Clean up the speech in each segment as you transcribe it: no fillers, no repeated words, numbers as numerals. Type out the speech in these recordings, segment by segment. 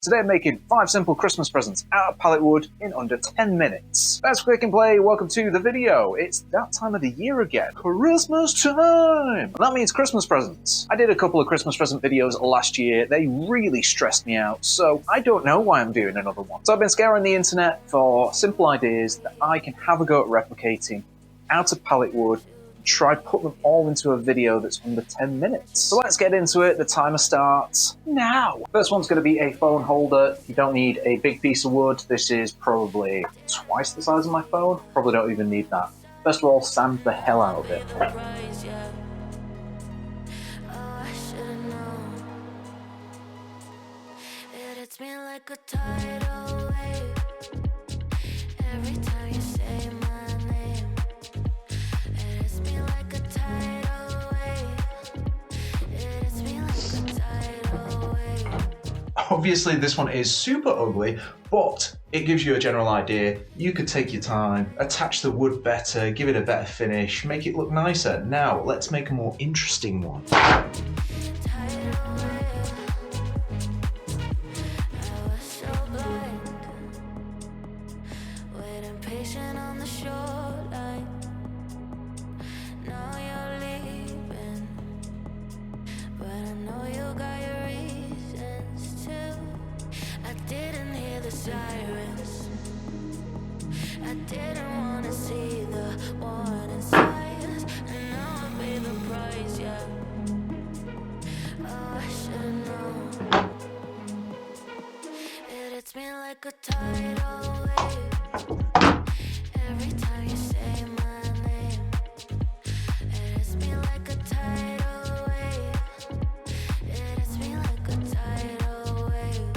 Today I'm making 5 simple Christmas presents out of pallet wood in under 10 minutes. Let's click and play, welcome to the video. It's that time of the year again, Christmas time! And that means Christmas presents. I did a couple of Christmas present videos last year, they really stressed me out, so I don't know why I'm doing another one. So I've been scouring the internet for simple ideas that I can have a go at replicating out of pallet wood, try put them all into a video that's under 10 minutes. So let's get into it, the timer starts now. First one's going to be a phone holder. You don't need a big piece of wood. This is probably twice the size of my phone. Probably don't even need that. First of all, sand the hell out of it. Obviously this one is super ugly, but it gives you a general idea. You could take your time, attach the wood better, give it a better finish, make it look nicer. Now let's make a more interesting one. I didn't want to see the warning signs, and now I pay the price, yeah. Oh, I should've known. It hits me like a tidal wave. Every time you say my name, it hits me like a tidal wave. It hits me like a tidal wave.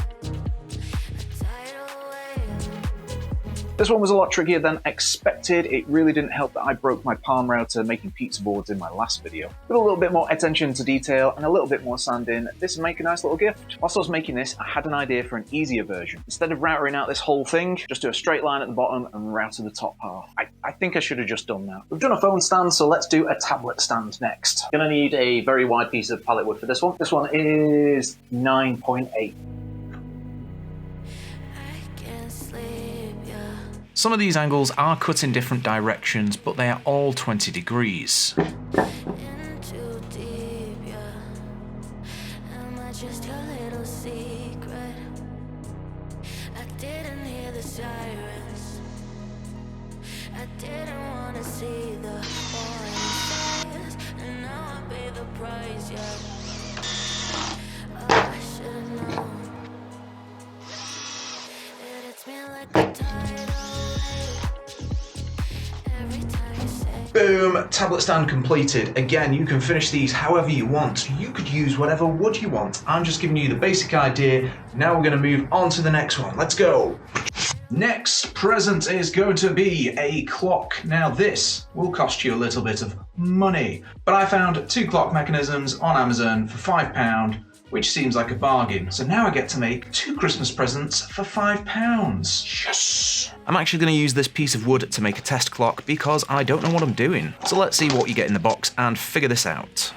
A tidal wave. This one was a lot trickier than expected. It really didn't help that I broke my palm router making pizza boards in my last video. With a little bit more attention to detail and a little bit more sanding, this would make a nice little gift. Whilst I was making this, I had an idea for an easier version. Instead of routering out this whole thing, just do a straight line at the bottom and router the top half. I think I should have just done that. We've done a phone stand, so let's do a tablet stand next. Gonna need a very wide piece of pallet wood for this one. This one is 9.8. Some of these angles are cut in different directions, but they are all 20 degrees. Boom, tablet stand completed. Again, you can finish these however you want. You could use whatever wood you want. I'm just giving you the basic idea. Now we're going to move on to the next one. Let's go. Next present is going to be a clock. Now this will cost you a little bit of money, but I found 2 clock mechanisms on Amazon for £5, which seems like a bargain. So now I get to make 2 Christmas presents for £5. Yes! I'm actually going to use this piece of wood to make a test clock because I don't know what I'm doing. So let's see what you get in the box and figure this out.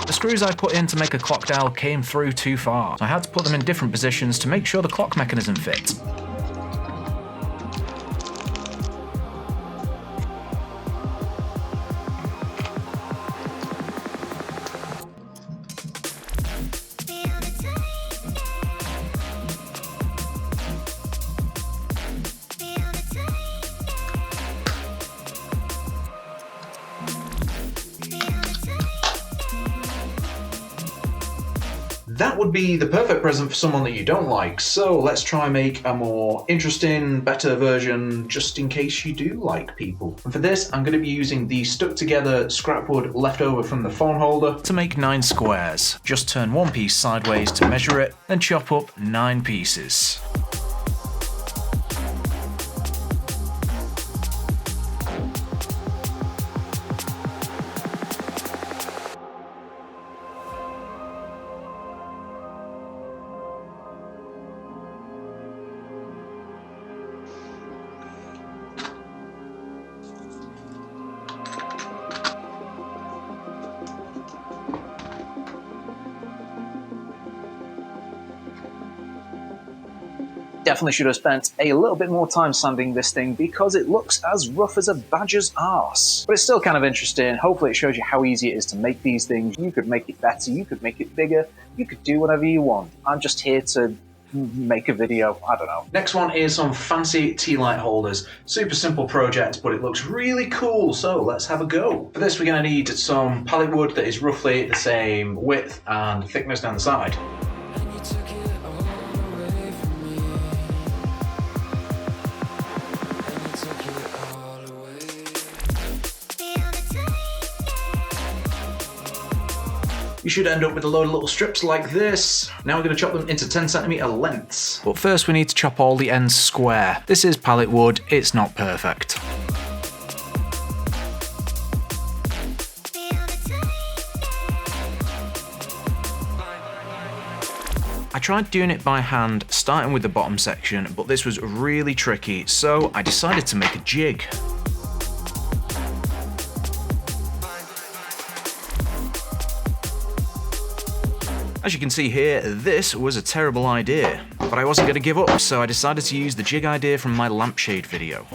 The screws I put in to make a clock dial came through too far, so I had to put them in different positions to make sure the clock mechanism fit. That would be the perfect present for someone that you don't like, so let's try and make a more interesting, better version just in case you do like people. And for this, I'm going to be using the stuck together scrap wood left over from the phone holder. To make 9 squares, just turn one piece sideways to measure it, then chop up 9 pieces. definitely should have spent a little bit more time sanding this thing because it looks as rough as a badger's arse. But it's still kind of interesting. Hopefully it shows you how easy it is to make these things. You could make it better, you could make it bigger, you could do whatever you want. I'm just here to make a video, I don't know. Next one is some fancy tea light holders. Super simple project, but it looks really cool, so let's have a go. For this we're going to need some pallet wood that is roughly the same width and thickness down the side. You should end up with a load of little strips like this. Now we're going to chop them into 10cm lengths. But first we need to chop all the ends square. This is pallet wood, it's not perfect. I tried doing it by hand, starting with the bottom section, but this was really tricky, so I decided to make a jig. As you can see here, this was a terrible idea, but I wasn't going to give up, so I decided to use the jig idea from my lampshade video.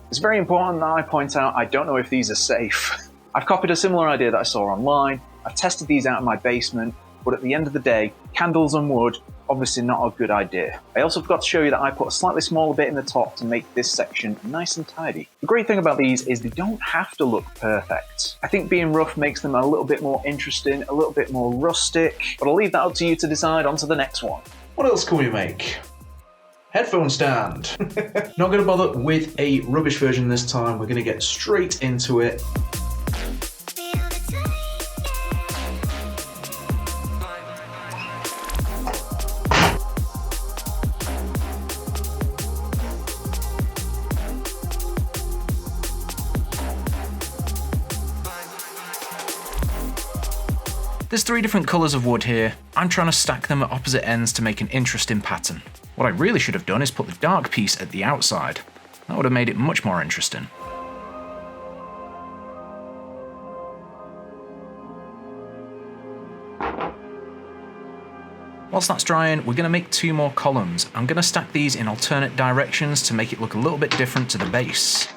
It's very important that I point out I don't know if these are safe. I've copied a similar idea that I saw online, I've tested these out in my basement, but at the end of the day, candles and wood, obviously not a good idea. I also forgot to show you that I put a slightly smaller bit in the top to make this section nice and tidy. The great thing about these is they don't have to look perfect. I think being rough makes them a little bit more interesting, a little bit more rustic, but I'll leave that up to you to decide. On to the next one. What else can we make? Headphone stand. Not going to bother with a rubbish version this time, we're going to get straight into it. There's 3 different colours of wood here. I'm trying to stack them at opposite ends to make an interesting pattern. What I really should have done is put the dark piece at the outside. That would have made it much more interesting. Whilst that's drying, we're going to make 2 more columns. I'm going to stack these in alternate directions to make it look a little bit different to the base.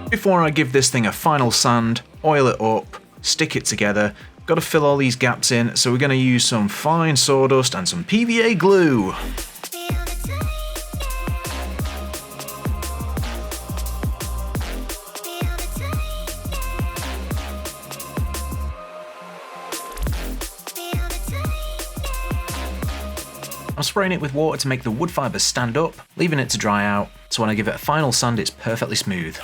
Before I give this thing a final sand, oil it up, stick it together, got to fill all these gaps in, so we're going to use some fine sawdust and some PVA glue. I'm spraying it with water to make the wood fibres stand up, leaving it to dry out, so when I give it a final sand it's perfectly smooth.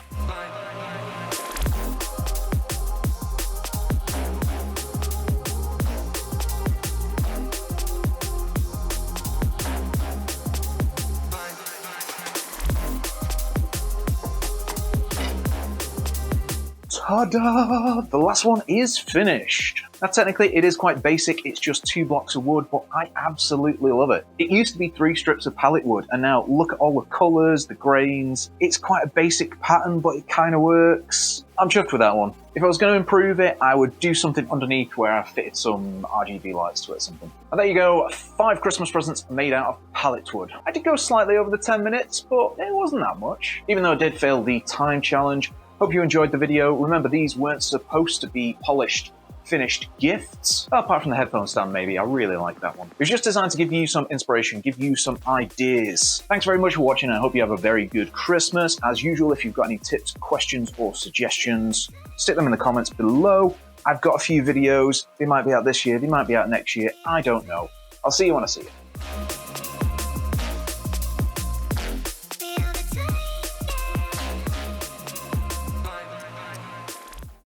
Ta-da! The last one is finished. Now technically it is quite basic, it's just 2 blocks of wood, but I absolutely love it. It used to be 3 strips of pallet wood, and now look at all the colours, the grains. It's quite a basic pattern, but it kind of works. I'm chuffed with that one. If I was going to improve it, I would do something underneath where I fitted some RGB lights to it or something. And there you go, 5 Christmas presents made out of pallet wood. I did go slightly over the 10 minutes, but it wasn't that much. Even though I did fail the time challenge. Hope you enjoyed the video. Remember, these weren't supposed to be polished, finished gifts. Apart from the headphone stand, maybe. I really like that one. It was just designed to give you some inspiration, give you some ideas. Thanks very much for watching, and I hope you have a very good Christmas. As usual, if you've got any tips, questions, or suggestions, stick them in the comments below. I've got a few videos. They might be out this year, they might be out next year. I don't know. I'll see you when I see you.